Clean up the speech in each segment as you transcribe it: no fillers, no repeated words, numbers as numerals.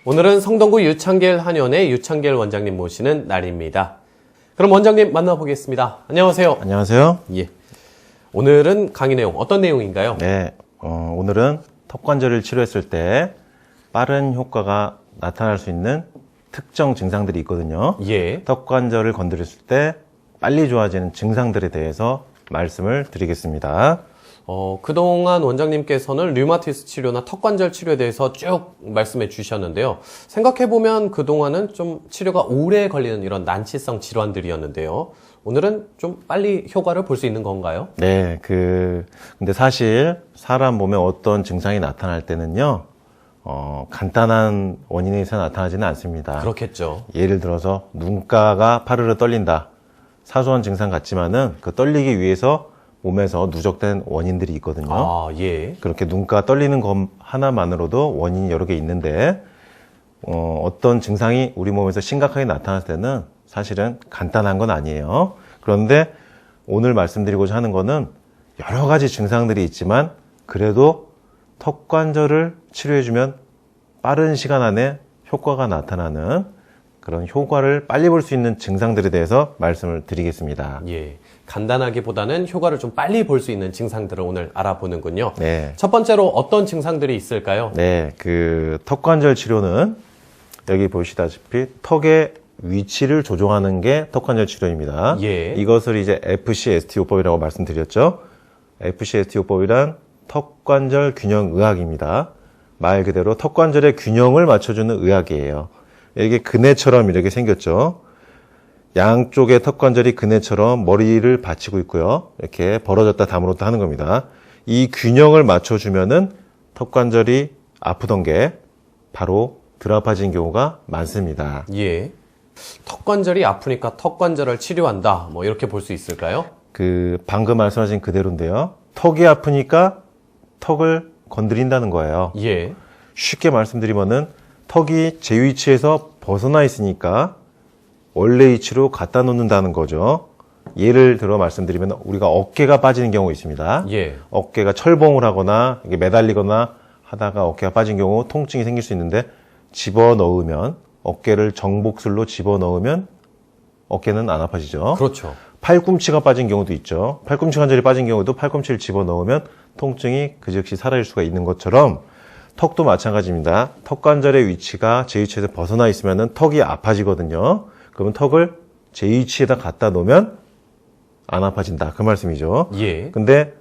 오늘은 성동구 유창길 한의원의 유창길 원장님 모시는 날입니다. 그럼 원장님 만나보겠습니다. 안녕하세요. 안녕하세요. 예. 오늘은 강의 내용 어떤 내용인가요? 네, 오늘은 턱관절을 치료했을 때 빠른 효과가 나타날 수 있는 특정 증상들이 있거든요. 예. 턱관절을 건드렸을 때 빨리 좋아지는 증상들에 대해서 말씀을 드리겠습니다. 그동안 원장님께서는 류마티스 치료나 턱관절 치료에 대해서 쭉 말씀해 주셨는데요. 생각해보면 그동안은 좀 치료가 오래 걸리는 이런 난치성 질환들이었는데요. 오늘은 좀 빨리 효과를 볼 수 있는 건가요? 네, 근데 사실 사람 몸에 어떤 증상이 나타날 때는요, 간단한 원인에서 나타나지는 않습니다. 그렇겠죠. 예를 들어서 눈가가 파르르 떨린다. 사소한 증상 같지만은 그 떨리기 위해서 몸에서 누적된 원인들이 있거든요. 아, 예. 그렇게 눈가 떨리는 것 하나만으로도 원인이 여러 개 있는데, 어떤 증상이 우리 몸에서 심각하게 나타났을 때는 사실은 간단한 건 아니에요. 그런데 오늘 말씀드리고자 하는 거는 여러 가지 증상들이 있지만 그래도 턱관절을 치료해주면 빠른 시간 안에 효과가 나타나는 그런 효과를 빨리 볼 수 있는 증상들에 대해서 말씀을 드리겠습니다. 예. 간단하기보다는 효과를 좀 빨리 볼 수 있는 증상들을 오늘 알아보는군요. 네. 첫 번째로 어떤 증상들이 있을까요? 네, 턱관절 치료는 여기 보시다시피 턱의 위치를 조정하는 게 턱관절 치료입니다. 예. 이것을 이제 FCST요법이라고 말씀드렸죠. FCST요법이란 턱관절 균형 의학입니다. 말 그대로 턱관절의 균형을 맞춰주는 의학이에요. 이게 그네처럼 이렇게 생겼죠. 양쪽의 턱관절이 그네처럼 머리를 받치고 있고요. 이렇게 벌어졌다 담으렀다 하는 겁니다. 이 균형을 맞춰주면은 턱관절이 아프던 게 바로 덜 아파진 경우가 많습니다. 예. 턱관절이 아프니까 턱관절을 치료한다. 뭐 이렇게 볼 수 있을까요? 방금 말씀하신 그대로인데요. 턱이 아프니까 턱을 건드린다는 거예요. 예. 쉽게 말씀드리면은 턱이 제 위치에서 벗어나 있으니까 원래 위치로 갖다 놓는다는 거죠. 예를 들어 말씀드리면 우리가 어깨가 빠지는 경우 있습니다. 예. 어깨가 철봉을 하거나 이게 매달리거나 하다가 어깨가 빠진 경우 통증이 생길 수 있는데 집어넣으면 어깨를 정복술로 집어넣으면 어깨는 안 아파지죠. 그렇죠. 팔꿈치가 빠진 경우도 있죠. 팔꿈치 관절이 빠진 경우도 팔꿈치를 집어넣으면 통증이 그 즉시 사라질 수가 있는 것처럼 턱도 마찬가지입니다. 턱관절의 위치가 제 위치에서 벗어나 있으면 턱이 아파지거든요. 그러면 턱을 제 위치에다 갖다 놓으면 안 아파진다. 그 말씀이죠. 예. 근데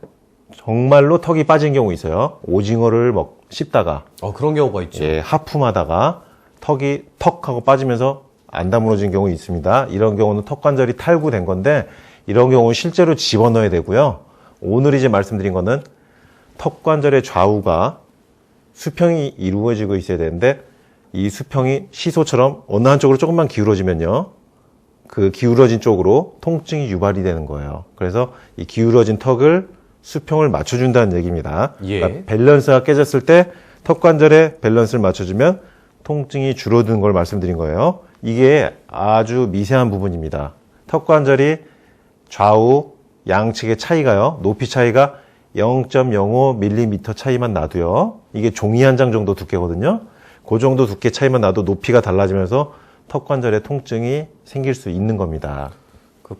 정말로 턱이 빠진 경우 있어요. 오징어를 씹다가 그런 경우가 있죠. 예, 하품하다가 턱이 턱하고 빠지면서 안 다물어진 경우 있습니다. 이런 경우는 턱관절이 탈구된 건데 이런 경우는 실제로 집어넣어야 되고요. 오늘 이제 말씀드린 거는 턱관절의 좌우가 수평이 이루어지고 있어야 되는데 이 수평이 시소처럼 어느 한쪽으로 조금만 기울어지면요. 그 기울어진 쪽으로 통증이 유발이 되는 거예요. 그래서 이 기울어진 턱을 수평을 맞춰준다는 얘기입니다. 예. 그러니까 밸런스가 깨졌을 때 턱관절의 밸런스를 맞춰주면 통증이 줄어드는 걸 말씀드린 거예요. 이게 아주 미세한 부분입니다. 턱관절이 좌우 양측의 차이가요. 높이 차이가 0.05mm 차이만 나도요. 이게 종이 한 장 정도 두께거든요. 그 정도 두께 차이만 나도 높이가 달라지면서 턱관절에 통증이 생길 수 있는 겁니다.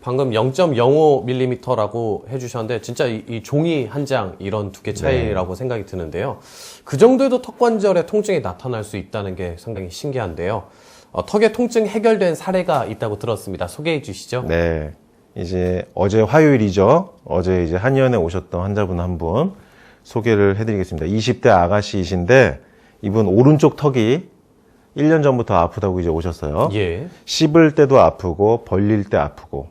방금 0.05mm라고 해주셨는데 진짜 이 종이 한 장 이런 두께 차이라고 생각이 드는데요. 그 정도에도 턱관절에 통증이 나타날 수 있다는 게 상당히 신기한데요. 턱의 통증 해결된 사례가 있다고 들었습니다. 소개해 주시죠. 네. 이제 어제 화요일이죠. 어제 이제 한의원에 오셨던 환자분 한 분 소개를 해드리겠습니다. 20대 아가씨이신데 이분 오른쪽 턱이 1년 전부터 아프다고 이제 오셨어요. 예. 씹을 때도 아프고 벌릴 때 아프고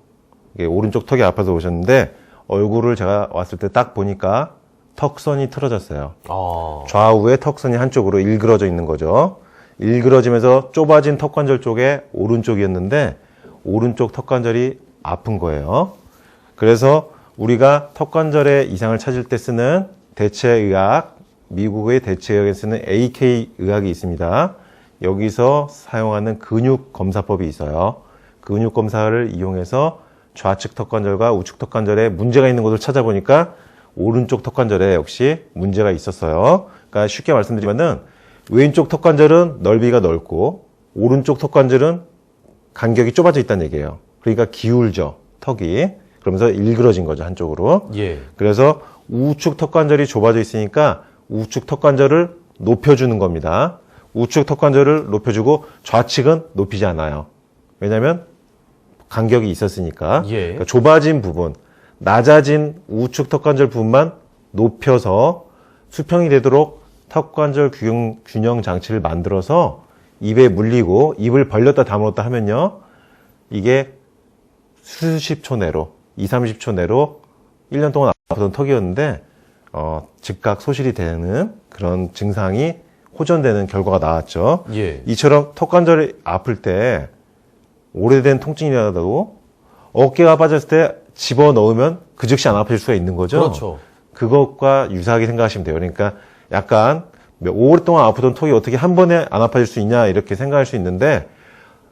이게 오른쪽 턱이 아파서 오셨는데 얼굴을 제가 왔을 때 딱 보니까 턱선이 틀어졌어요. 좌우에 턱선이 한쪽으로 일그러져 있는 거죠. 일그러지면서 좁아진 턱관절 쪽에 오른쪽이었는데 오른쪽 턱관절이 아픈 거예요. 그래서 우리가 턱관절의 이상을 찾을 때 쓰는 대체의학, 미국의 대체의학에 쓰는 AK 의학이 있습니다. 여기서 사용하는 근육검사법이 있어요. 근육검사를 이용해서 좌측 턱관절과 우측 턱관절에 문제가 있는 곳을 찾아보니까 오른쪽 턱관절에 역시 문제가 있었어요. 그러니까 쉽게 말씀드리면은 왼쪽 턱관절은 넓이가 넓고 오른쪽 턱관절은 간격이 좁아져 있다는 얘기예요. 그러니까 기울죠, 턱이. 그러면서 일그러진 거죠, 한쪽으로. 예. 그래서 우측 턱관절이 좁아져 있으니까 우측 턱관절을 높여주는 겁니다. 우측 턱관절을 높여주고 좌측은 높이지 않아요. 왜냐하면 간격이 있었으니까. 예. 그러니까 좁아진 부분, 낮아진 우측 턱관절 부분만 높여서 수평이 되도록 턱관절 균형 장치를 만들어서 입에 물리고 입을 벌렸다 다물었다 하면요, 이게 수십 초 내로, 2, 30초 내로 1년 동안 아프던 턱이었는데 즉각 소실이 되는 그런 증상이 호전되는 결과가 나왔죠. 예. 이처럼 턱관절이 아플 때 오래된 통증이라도 어깨가 빠졌을 때 집어넣으면 그 즉시 안 아파질 수가 있는 거죠. 그렇죠. 그것과 유사하게 생각하시면 돼요. 그러니까 약간 오랫동안 아프던 턱이 어떻게 한 번에 안 아파질 수 있냐 이렇게 생각할 수 있는데,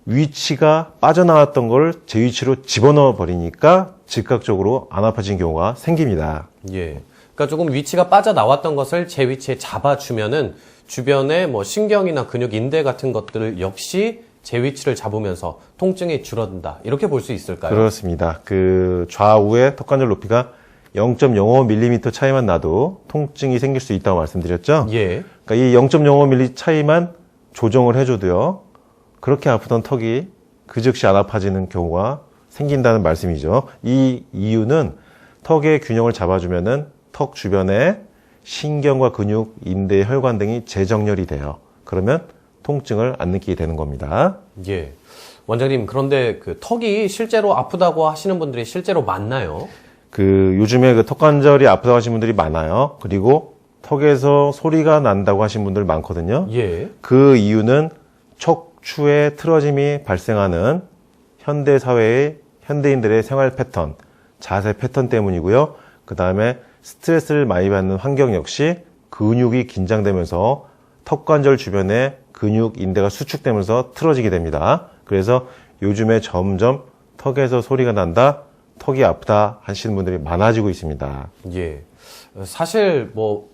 위치가 빠져나왔던 걸 제 위치로 집어넣어 버리니까 즉각적으로 안 아파진 경우가 생깁니다. 예. 그러니까 조금 위치가 빠져나왔던 것을 제 위치에 잡아주면은 주변에 뭐 신경이나 근육, 인대 같은 것들 역시 제 위치를 잡으면서 통증이 줄어든다. 이렇게 볼 수 있을까요? 그렇습니다. 그 좌우의 턱관절 높이가 0.05mm 차이만 나도 통증이 생길 수 있다고 말씀드렸죠. 예. 그러니까 이 0.05mm 차이만 조정을 해줘도요, 그렇게 아프던 턱이 그 즉시 안 아파지는 경우가 생긴다는 말씀이죠. 이 이유는 턱의 균형을 잡아주면은 턱 주변에 신경과 근육, 인대, 혈관 등이 재정렬이 돼요. 그러면 통증을 안 느끼게 되는 겁니다. 예. 원장님, 그런데 그 턱이 실제로 아프다고 하시는 분들이 실제로 많나요? 그 요즘에 그 턱관절이 아프다고 하시는 분들이 많아요. 그리고 턱에서 소리가 난다고 하시는 분들 많거든요. 예. 그 이유는 척추의 틀어짐이 발생하는 현대 사회의 현대인들의 생활 패턴, 자세 패턴 때문이고요. 그 다음에 스트레스를 많이 받는 환경 역시 근육이 긴장되면서 턱관절 주변에 근육, 인대가 수축되면서 틀어지게 됩니다. 그래서 요즘에 점점 턱에서 소리가 난다, 턱이 아프다 하시는 분들이 많아지고 있습니다. 예. 사실 뭐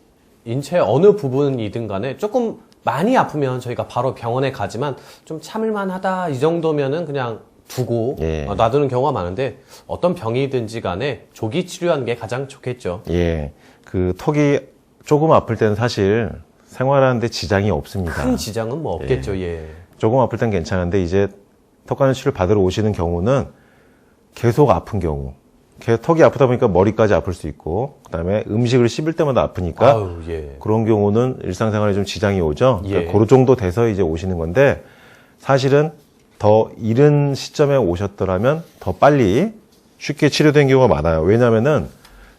인체 어느 부분이든 간에 조금 많이 아프면 저희가 바로 병원에 가지만 좀 참을만 하다 이 정도면은 그냥 두고 예. 놔두는 경우가 많은데, 어떤 병이든지 간에 조기 치료하는 게 가장 좋겠죠. 예. 그 턱이 조금 아플 때는 사실 생활하는데 지장이 없습니다. 큰 지장은 뭐 없겠죠. 예. 조금 아플 땐 괜찮은데 이제 턱관절 치료를 받으러 오시는 경우는 계속 아픈 경우, 턱이 아프다 보니까 머리까지 아플 수 있고, 그다음에 음식을 씹을 때마다 아프니까 아유, 예. 그런 경우는 일상생활에 좀 지장이 오죠. 예. 그러니까 그 정도 돼서 이제 오시는 건데, 사실은 더 이른 시점에 오셨더라면 더 빨리 쉽게 치료된 경우가 많아요. 왜냐하면은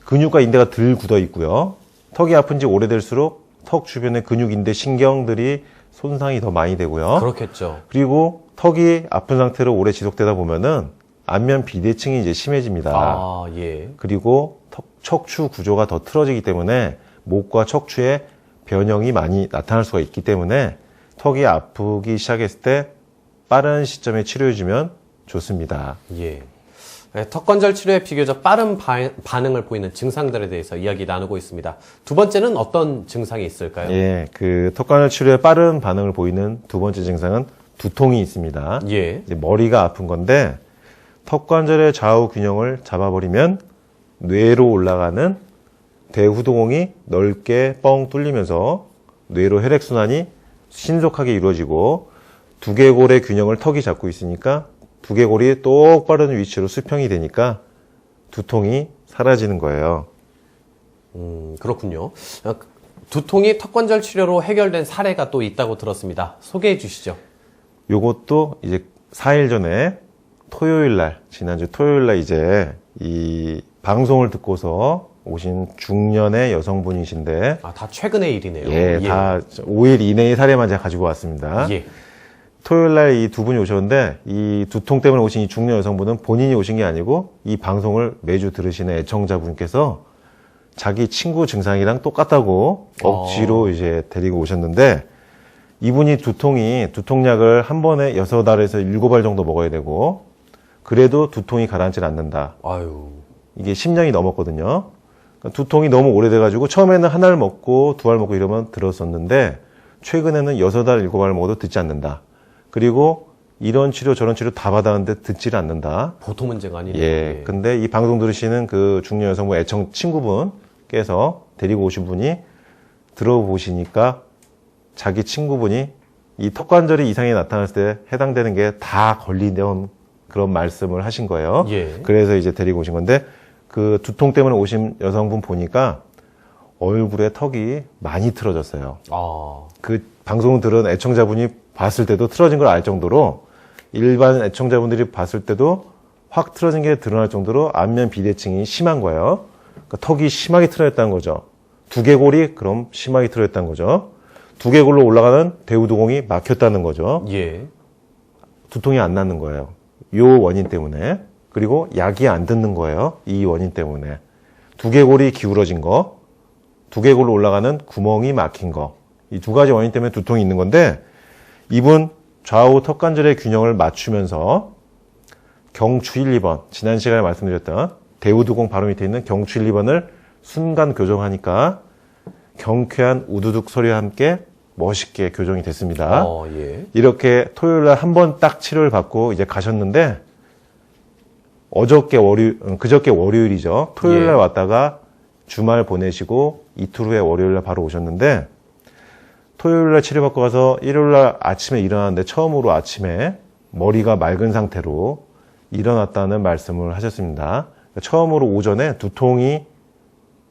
근육과 인대가 덜 굳어 있고요. 턱이 아픈 지 오래될수록 턱 주변의 근육, 인대, 신경들이 손상이 더 많이 되고요. 그렇겠죠. 그리고 턱이 아픈 상태로 오래 지속되다 보면은 안면 비대칭이 이제 심해집니다. 아, 예. 그리고 척추 구조가 더 틀어지기 때문에 목과 척추에 변형이 많이 나타날 수가 있기 때문에 턱이 아프기 시작했을 때 빠른 시점에 치료해주면 좋습니다. 예. 네, 턱관절 치료에 비교적 빠른 반응을 보이는 증상들에 대해서 이야기 나누고 있습니다. 두 번째는 어떤 증상이 있을까요? 예, 그 턱관절 치료에 빠른 반응을 보이는 두 번째 증상은 두통이 있습니다. 예. 이제 머리가 아픈 건데, 턱관절의 좌우 균형을 잡아버리면 뇌로 올라가는 대후두공이 넓게 뻥 뚫리면서 뇌로 혈액순환이 신속하게 이루어지고, 두개골의 균형을 턱이 잡고 있으니까 두개골이 똑바른 위치로 수평이 되니까 두통이 사라지는 거예요. 그렇군요. 두통이 턱관절 치료로 해결된 사례가 또 있다고 들었습니다. 소개해 주시죠. 요것도 이제 4일 전에 지난주 토요일 날 이제 이 방송을 듣고서 오신 중년의 여성분이신데, 아, 다 최근의 일이네요. 예, 다 5일 이내의 사례만 제가 가지고 왔습니다. 예. 토요일 날 이 두 분이 오셨는데, 이 두통 때문에 오신 이 중년 여성분은 본인이 오신 게 아니고 이 방송을 매주 들으시는 애청자분께서 자기 친구 증상이랑 똑같다고 억지로 이제 데리고 오셨는데, 이분이 두통약을 한 번에 6알에서 7알 정도 먹어야 되고, 그래도 두통이 가라앉질 않는다. 아유. 이게 10년이 넘었거든요. 그러니까 두통이 너무 오래돼가지고 처음에는 1알 먹고 2알 먹고 이러면 들었었는데, 최근에는 6알, 7알 먹어도 듣지 않는다. 그리고 이런 치료 저런 치료 다 받았는데 듣지를 않는다. 보통 문제가 아니네요. 예. 근데 이 방송 들으시는 그 중년 여성분 애청 친구분께서 데리고 오신 분이 들어보시니까 자기 친구분이 이 턱관절이 이상이 나타났을 때 해당되는 게 다 걸린다는 그런 말씀을 하신 거예요. 예. 그래서 이제 데리고 오신 건데 그 두통 때문에 오신 여성분 보니까 얼굴에 턱이 많이 틀어졌어요. 아, 그 방송 들은 애청자분이 봤을 때도 틀어진 걸 알 정도로 일반 애청자분들이 봤을 때도 확 틀어진 게 드러날 정도로 안면 비대칭이 심한 거예요. 그러니까 턱이 심하게 틀어졌다는 거죠. 두개골이 그럼 심하게 틀어졌다는 거죠. 두개골로 올라가는 대우두공이 막혔다는 거죠. 예. 두통이 안 나는 거예요. 요 원인 때문에. 그리고 약이 안 듣는 거예요. 이 원인 때문에. 두개골이 기울어진 거, 두개골로 올라가는 구멍이 막힌 거. 이 두 가지 원인 때문에 두통이 있는 건데 이분 좌우 턱관절의 균형을 맞추면서 경추 1, 2번, 지난 시간에 말씀드렸던 대우두공 바로 밑에 있는 경추 1, 2번을 순간 교정하니까 경쾌한 우두둑 소리와 함께 멋있게 교정이 됐습니다. 예. 이렇게 토요일 날 한 번 딱 치료를 받고 이제 가셨는데 그저께 월요일이죠. 토요일 날 예. 왔다가 주말 보내시고 이틀 후에 월요일 날 바로 오셨는데 토요일 날 치료받고 가서 일요일 날 아침에 일어났는데 처음으로 아침에 머리가 맑은 상태로 일어났다는 말씀을 하셨습니다. 처음으로 오전에 두통이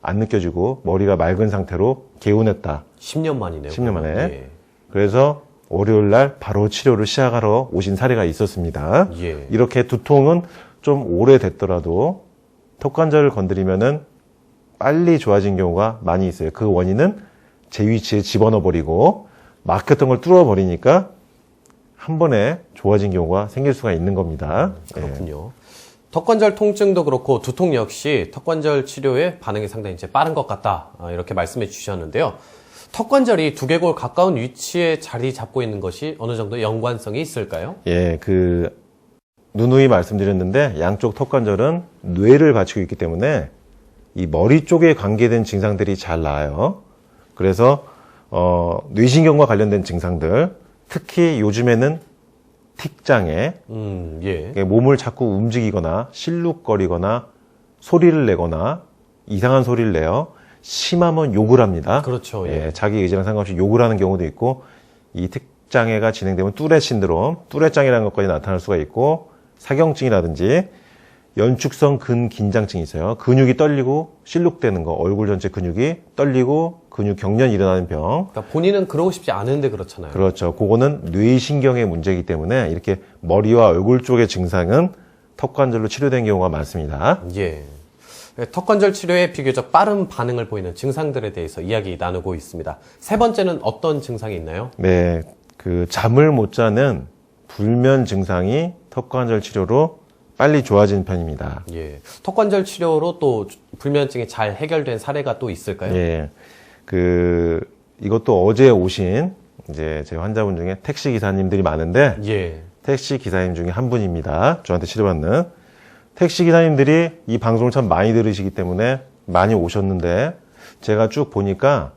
안 느껴지고 머리가 맑은 상태로 개운했다. 10년 만이네요. 10년 만에. 예. 그래서 월요일 날 바로 치료를 시작하러 오신 사례가 있었습니다. 예. 이렇게 두통은 좀 오래됐더라도 턱관절을 건드리면은 빨리 좋아진 경우가 많이 있어요. 그 원인은 제 위치에 집어넣어 버리고 막혔던 걸 뚫어 버리니까 한 번에 좋아진 경우가 생길 수가 있는 겁니다. 그렇군요. 턱관절 통증도 그렇고 두통 역시 턱관절 치료의 반응이 상당히 이제 빠른 것 같다. 이렇게 말씀해 주셨는데요. 턱관절이 두개골 가까운 위치에 자리 잡고 있는 것이 어느 정도 연관성이 있을까요? 예, 누누이 말씀드렸는데 양쪽 턱관절은 뇌를 받치고 있기 때문에 이 머리 쪽에 관계된 증상들이 잘 나아요. 그래서 뇌신경과 관련된 증상들, 특히 요즘에는 틱장애, 예. 몸을 자꾸 움직이거나 실룩거리거나 소리를 내거나 이상한 소리를 내요. 심하면 욕을 합니다. 그렇죠. 예. 자기 의지랑 상관없이 욕을 하는 경우도 있고 이 틱장애가 진행되면 뚜렛 신드롬, 뚜렛장애라는 것까지 나타날 수가 있고 사경증이라든지 연축성 근긴장증이 있어요. 근육이 떨리고 실룩대는 거, 얼굴 전체 근육이 떨리고 근육 경련이 일어나는 병. 그러니까 본인은 그러고 싶지 않은데 그렇잖아요. 그렇죠. 그거는 뇌신경의 문제이기 때문에 이렇게 머리와 얼굴 쪽의 증상은 턱관절로 치료된 경우가 많습니다. 예. 턱관절 치료에 비교적 빠른 반응을 보이는 증상들에 대해서 이야기 나누고 있습니다. 세 번째는 어떤 증상이 있나요? 네, 잠을 못 자는 불면 증상이 턱관절 치료로 빨리 좋아지는 편입니다. 예. 턱관절 치료로 또 불면증이 잘 해결된 사례가 또 있을까요? 예. 이것도 어제 오신 이제 제 환자분 중에 택시 기사님들이 많은데 예. 택시 기사님 중에 한 분입니다. 저한테 치료받는 택시 기사님들이 이 방송을 참 많이 들으시기 때문에 많이 오셨는데 제가 쭉 보니까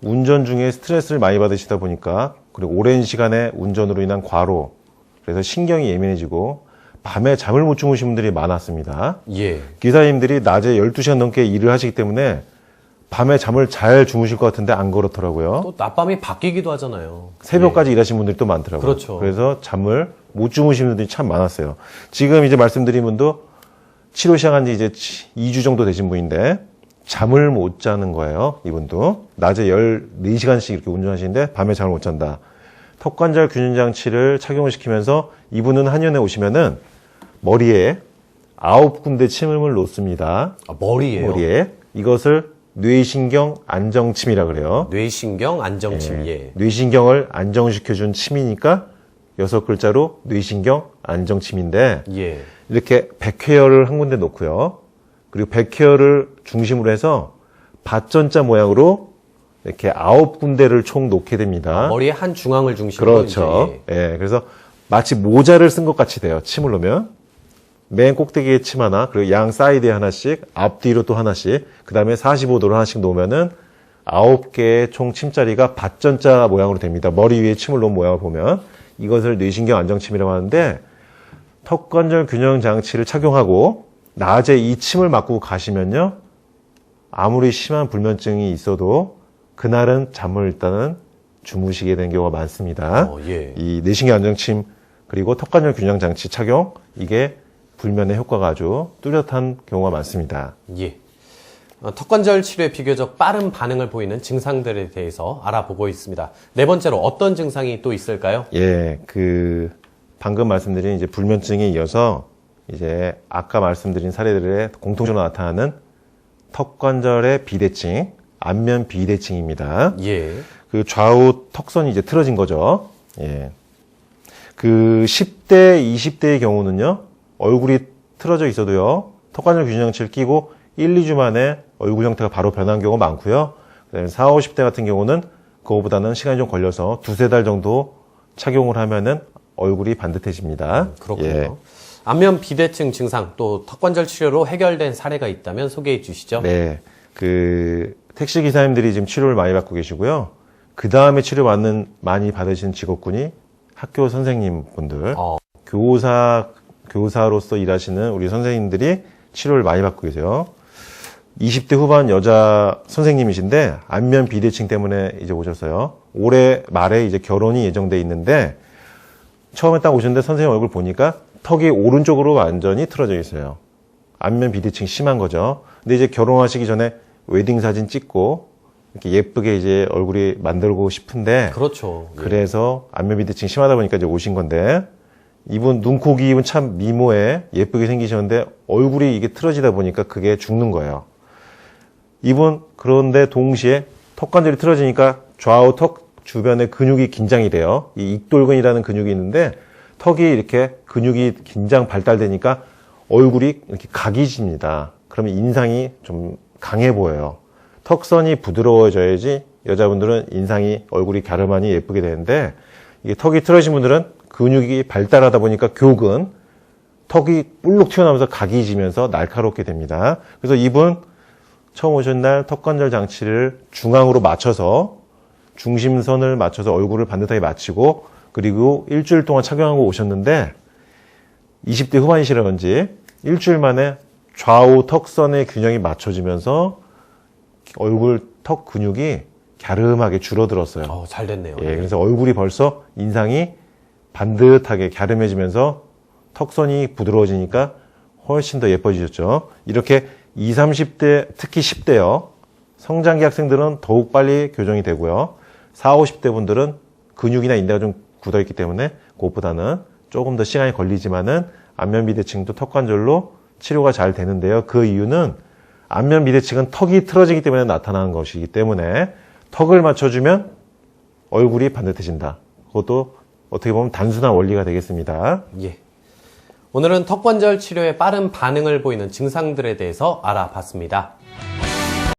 운전 중에 스트레스를 많이 받으시다 보니까 그리고 오랜 시간의 운전으로 인한 과로 그래서 신경이 예민해지고 밤에 잠을 못 주무신 분들이 많았습니다. 예. 기사님들이 낮에 12시간 넘게 일을 하시기 때문에 밤에 잠을 잘 주무실 것 같은데 안 그렇더라고요. 또 낮밤이 바뀌기도 하잖아요. 새벽까지 일하신 분들이 또 많더라고요. 그렇죠. 그래서 잠을 못 주무시는 분들이 참 많았어요. 지금 이제 말씀드린 분도 치료 시작한 지 이제 2주 정도 되신 분인데 잠을 못 자는 거예요. 이분도. 낮에 14시간씩 이렇게 운전하시는데 밤에 잠을 못 잔다. 턱관절 균형장치를 착용을 시키면서 이분은 한의원에 오시면은 머리에 9군데 침을 놓습니다. 머리예요? 머리에. 이것을 뇌신경 안정침이라 그래요. 뇌신경 안정침. 예. 뇌신경을 안정시켜준 침이니까 6글자로 뇌신경 안정침인데 예. 이렇게 백회열을 한 군데 놓고요. 그리고 백회열을 중심으로 해서 밭전자 모양으로 이렇게 9군데를 총 놓게 됩니다. 머리의 한 중앙을 중심으로. 그렇죠. 이제, 예, 그래서 마치 모자를 쓴 것 같이 돼요. 침을 놓으면. 맨 꼭대기에 침 하나, 그리고 양 사이드에 하나씩, 앞뒤로 또 하나씩, 그 다음에 45도로 하나씩 놓으면은 9개의 총 침자리가 밧전자 모양으로 됩니다. 머리 위에 침을 놓은 모양을 보면 이것을 뇌신경 안정침이라고 하는데 턱관절 균형 장치를 착용하고 낮에 이 침을 맞고 가시면요. 아무리 심한 불면증이 있어도 그날은 잠을 일단은 주무시게 되는 경우가 많습니다. 예. 이 뇌신경 안정침 그리고 턱관절 균형 장치 착용 이게 불면의 효과가 아주 뚜렷한 경우가 많습니다. 예. 턱관절 치료에 비교적 빠른 반응을 보이는 증상들에 대해서 알아보고 있습니다. 네 번째로 어떤 증상이 또 있을까요? 예, 방금 말씀드린 이제 불면증에 이어서 이제 아까 말씀드린 사례들의 공통적으로 나타나는 턱관절의 비대칭, 안면 비대칭입니다. 예. 그 좌우 턱선이 이제 틀어진 거죠. 예. 10대, 20대의 경우는요, 얼굴이 틀어져 있어도요, 턱관절 균형 장치를 끼고 1, 2주 만에 얼굴 형태가 바로 변한 경우가 많고요. 그다음에 40, 50대 같은 경우는 그거보다는 시간이 좀 걸려서 2-3달 정도 착용을 하면은 얼굴이 반듯해집니다. 그렇군요. 예. 안면 비대칭 증상 또 턱관절 치료로 해결된 사례가 있다면 소개해 주시죠. 네. 택시 기사님들이 지금 치료를 많이 받고 계시고요. 그 다음에 치료 많이 받으신 직업군이 학교 선생님 분들, 교사로서 일하시는 우리 선생님들이 치료를 많이 받고 계세요. 20대 후반 여자 선생님이신데 안면 비대칭 때문에 이제 오셨어요. 올해 말에 이제 결혼이 예정돼 있는데 처음에 딱 오셨는데 선생님 얼굴 보니까 턱이 오른쪽으로 완전히 틀어져 있어요. 안면 비대칭 심한 거죠. 근데 이제 결혼하시기 전에 웨딩 사진 찍고 이렇게 예쁘게 이제 얼굴이 만들고 싶은데 그렇죠. 예. 그래서 안면 비대칭 심하다 보니까 이제 오신 건데 이분 눈, 코, 귀 입은 참 미모에 예쁘게 생기셨는데 얼굴이 이게 틀어지다 보니까 그게 죽는 거예요. 이분 그런데 동시에 턱관절이 틀어지니까 좌우 턱 주변의 근육이 긴장이 돼요. 이 익돌근이라는 근육이 있는데 턱이 이렇게 근육이 긴장 발달되니까 얼굴이 이렇게 각이 집니다. 그러면 인상이 좀 강해 보여요. 턱선이 부드러워져야지 여자분들은 인상이 얼굴이 갸름하니 예쁘게 되는데 이게 턱이 틀어진 분들은 근육이 발달하다 보니까 교근, 턱이 볼록 튀어나오면서 각이 지면서 날카롭게 됩니다. 그래서 이분 처음 오신 날 턱관절 장치를 중앙으로 맞춰서 중심선을 맞춰서 얼굴을 반듯하게 맞추고 그리고 일주일 동안 착용하고 오셨는데 20대 후반이시라 그런지 일주일 만에 좌우 턱선의 균형이 맞춰지면서 얼굴 턱 근육이 갸름하게 줄어들었어요. 잘 됐네요. 예, 그래서 얼굴이 벌써 인상이 반듯하게 갸름해지면서 턱선이 부드러워지니까 훨씬 더 예뻐지셨죠. 이렇게 20, 30대, 특히 10대요. 성장기 학생들은 더욱 빨리 교정이 되고요. 40, 50대 분들은 근육이나 인대가 좀 굳어있기 때문에 그것보다는 조금 더 시간이 걸리지만은 안면 비대칭도 턱관절로 치료가 잘 되는데요. 그 이유는 안면 비대칭은 턱이 틀어지기 때문에 나타나는 것이기 때문에 턱을 맞춰주면 얼굴이 반듯해진다. 그것도 어떻게 보면 단순한 원리가 되겠습니다. 예. 오늘은 턱관절 치료에 빠른 반응을 보이는 증상들에 대해서 알아봤습니다.